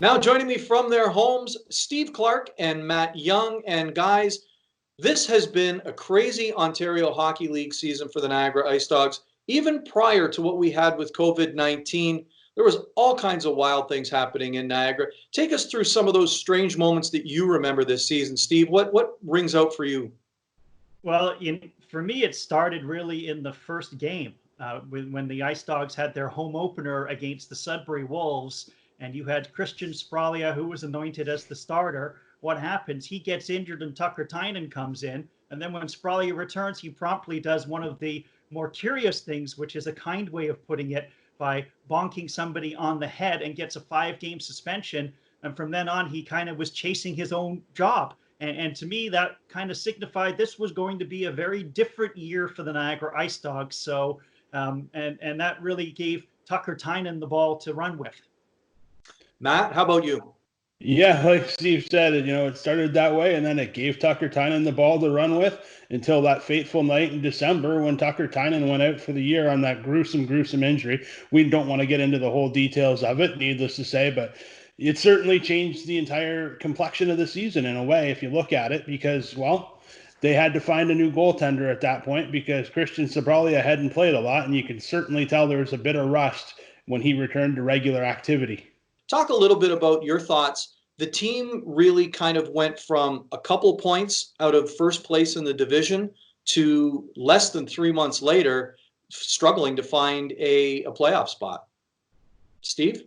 Now joining me from their homes, Steve Clark and Matt Young. And guys, this has been a crazy Ontario Hockey League season for the Niagara IceDogs. Even prior to what we had with COVID-19, there was all kinds of wild things happening in Niagara. Take us through some of those strange moments that you remember this season. Steve, what rings out for you? Well, for me, it started really in the first game when the Ice Dogs had their home opener against the Sudbury Wolves, and you had Christian Spralia, who was anointed as the starter. What happens? He gets injured, and Tucker Tynan comes in, and then when Spralia returns, he promptly does one of the more curious things, which is a kind way of putting it, by bonking somebody on the head and gets a 5-game suspension. And from then on, he kind of was chasing his own job. And to me, that kind of signified this was going to be a very different year for the Niagara IceDogs. So, and that really gave Tucker Tynan the ball to run with. Matt, how about you? Yeah, like Steve said, it started that way, and then it gave Tucker Tynan the ball to run with until that fateful night in December when Tucker Tynan went out for the year on that gruesome injury. We don't want to get into the whole details of it, needless to say, but it certainly changed the entire complexion of the season in a way, if you look at it, because, well, they had to find a new goaltender at that point because Christian Sabralia hadn't played a lot, and you can certainly tell there was a bit of rust when he returned to regular activity. Talk a little bit about your thoughts. The team really kind of went from a couple points out of first place in the division to less than 3 months later struggling to find a playoff spot. Steve?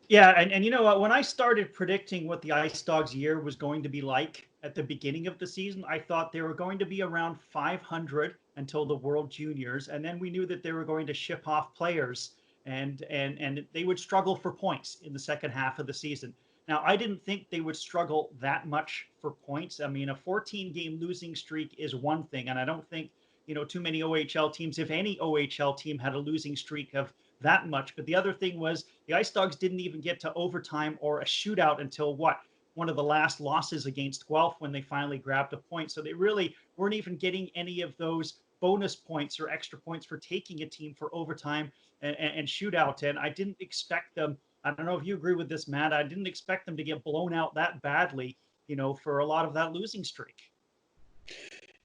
Yeah, and you know what? When I started predicting what the IceDogs year was going to be like at the beginning of the season, I thought they were going to be around 500 until the World Juniors, and then we knew that they were going to ship off players and they would struggle for points in the second half of the season. Now, I didn't think they would struggle that much for points. I mean, a 14-game losing streak is one thing, and I don't think, too many OHL teams, if any OHL team had a losing streak of that much. But the other thing was the IceDogs didn't even get to overtime or a shootout until one of the last losses against Guelph when they finally grabbed a point. So they really weren't even getting any of those bonus points or extra points for taking a team for overtime and shootout. And I didn't expect them. I don't know if you agree with this, Matt. I didn't expect them to get blown out that badly, for a lot of that losing streak.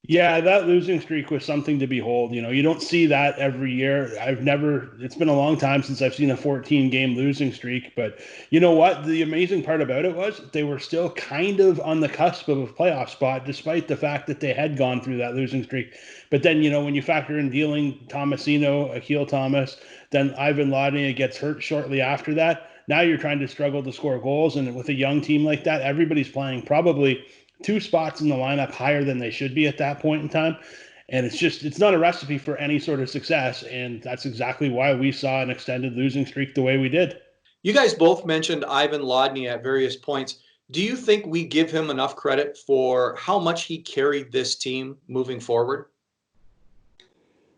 Yeah, that losing streak was something to behold. You don't see that every year. It's been a long time since I've seen a 14-game losing streak. But you know what? The amazing part about it was they were still kind of on the cusp of a playoff spot, despite the fact that they had gone through that losing streak. But then, when you factor in dealing Tomasino, Akil Thomas, then Ivan Lodnia gets hurt shortly after that. Now you're trying to struggle to score goals. And with a young team like that, everybody's playing probably 2 spots in the lineup higher than they should be at that point in time. And it's not a recipe for any sort of success. And that's exactly why we saw an extended losing streak the way we did. You guys both mentioned Ivan Lodny at various points. Do you think we give him enough credit for how much he carried this team moving forward?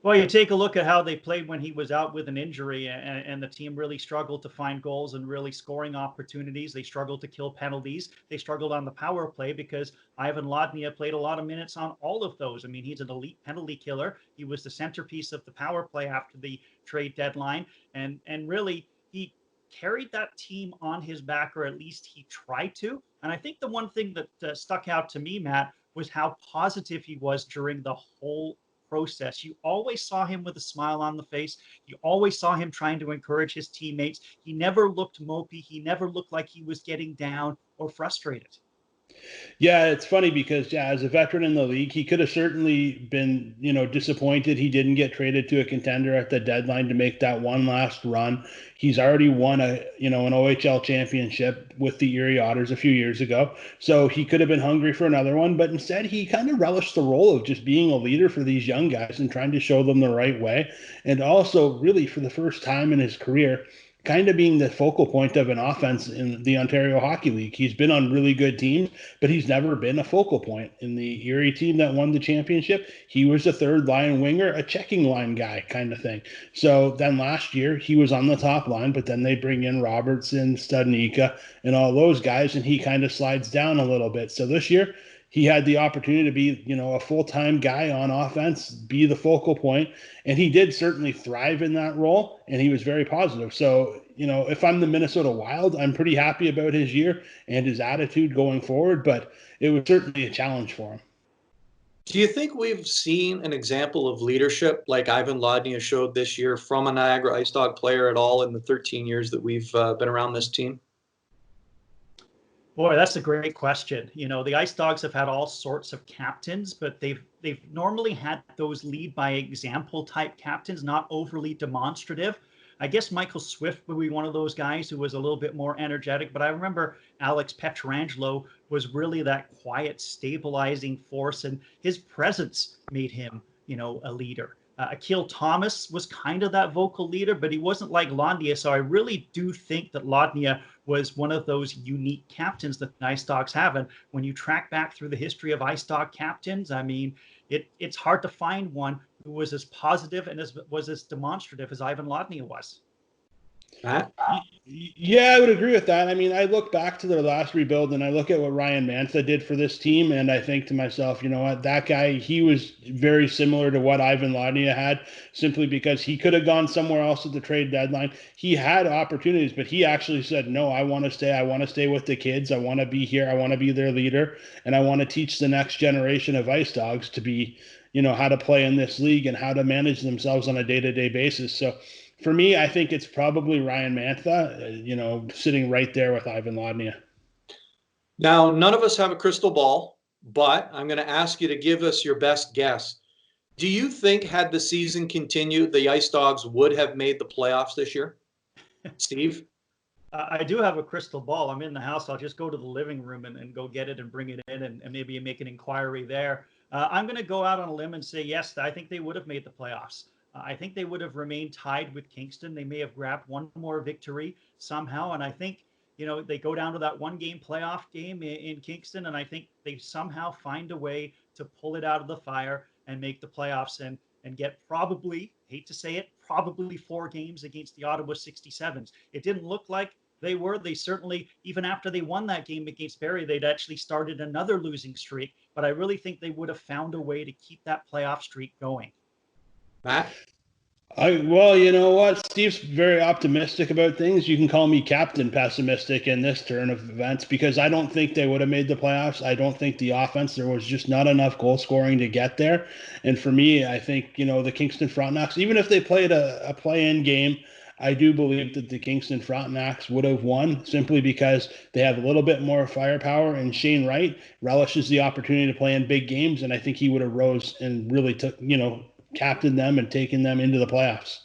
Well, you take a look at how they played when he was out with an injury, and the team really struggled to find goals and really scoring opportunities. They struggled to kill penalties. They struggled on the power play because Ivan Lodnia played a lot of minutes on all of those. I mean, he's an elite penalty killer. He was the centerpiece of the power play after the trade deadline, and really he carried that team on his back, or at least he tried to. And I think the one thing that stuck out to me, Matt, was how positive he was during the whole process. You always saw him with a smile on the face. You always saw him trying to encourage his teammates. He never looked mopey. He never looked like he was getting down or frustrated. Yeah, it's funny because, as a veteran in the league, he could have certainly been, disappointed he didn't get traded to a contender at the deadline to make that one last run. He's already won an OHL championship with the Erie Otters a few years ago. So he could have been hungry for another one, but instead he kind of relished the role of just being a leader for these young guys and trying to show them the right way. And also, really, for the first time in his career, kind of being the focal point of an offense in the Ontario Hockey League. He's been on really good teams, but he's never been a focal point. In the Erie team that won the championship, he was a third line winger, a checking line guy kind of thing. So then last year, he was on the top line, but then they bring in Robertson, Studnicka, and all those guys, and he kind of slides down a little bit. So this year, he had the opportunity to be, a full-time guy on offense, be the focal point, and he did certainly thrive in that role, and he was very positive. So, if I'm the Minnesota Wild, I'm pretty happy about his year and his attitude going forward, but it was certainly a challenge for him. Do you think we've seen an example of leadership like Ivan Lodnia showed this year from a Niagara Ice Dog player at all in the 13 years that we've been around this team? Boy, that's a great question. The Ice Dogs have had all sorts of captains, but they've normally had those lead by example type captains, not overly demonstrative. I guess Michael Swift would be one of those guys who was a little bit more energetic, but I remember Alex Pietrangelo was really that quiet, stabilizing force, and his presence made him, a leader. Akil Thomas was kind of that vocal leader, but he wasn't like Lodnia. So I really do think that Lodnia was one of those unique captains that the Ice Dogs have. And when you track back through the history of Ice Dog captains, I mean, it's hard to find one who was as positive and was as demonstrative as Ivan Lodnia was. Matt? Yeah, I would agree with that. I mean, I look back to their last rebuild and I look at what Ryan Mantha did for this team, and I think to myself, you know what, that guy, he was very similar to what Ivan Lodnia had, simply because he could have gone somewhere else at the trade deadline. He had opportunities, but he actually said, no, I want to stay. I want to stay with the kids. I want to be here. I want to be their leader, and I want to teach the next generation of Ice Dogs to be, how to play in this league and how to manage themselves on a day-to-day basis. So for me, I think it's probably Ryan Mantha, sitting right there with Ivan Lodnia. Now, none of us have a crystal ball, but I'm going to ask you to give us your best guess. Do you think, had the season continued, the Ice Dogs would have made the playoffs this year? Steve? I do have a crystal ball. I'm in the house. I'll just go to the living room and go get it and bring it in and maybe make an inquiry there. I'm going to go out on a limb and say, yes, I think they would have made the playoffs. I think they would have remained tied with Kingston. They may have grabbed one more victory somehow. And I think, they go down to that one-game playoff game in Kingston, and I think they somehow find a way to pull it out of the fire and make the playoffs and get probably, hate to say it, probably 4 games against the Ottawa 67s. It didn't look like they certainly, even after they won that game against Barrie, they'd actually started another losing streak. But I really think they would have found a way to keep that playoff streak going. Matt? Well, you know what? Steve's very optimistic about things. You can call me Captain Pessimistic in this turn of events, because I don't think they would have made the playoffs. I don't think the offense, there was just not enough goal scoring to get there. And for me, I think, the Kingston Frontenacs, even if they played a play-in game, I do believe that the Kingston Frontenacs would have won, simply because they have a little bit more firepower, and Shane Wright relishes the opportunity to play in big games, and I think he would have rose and really took, captained them and taken them into the playoffs.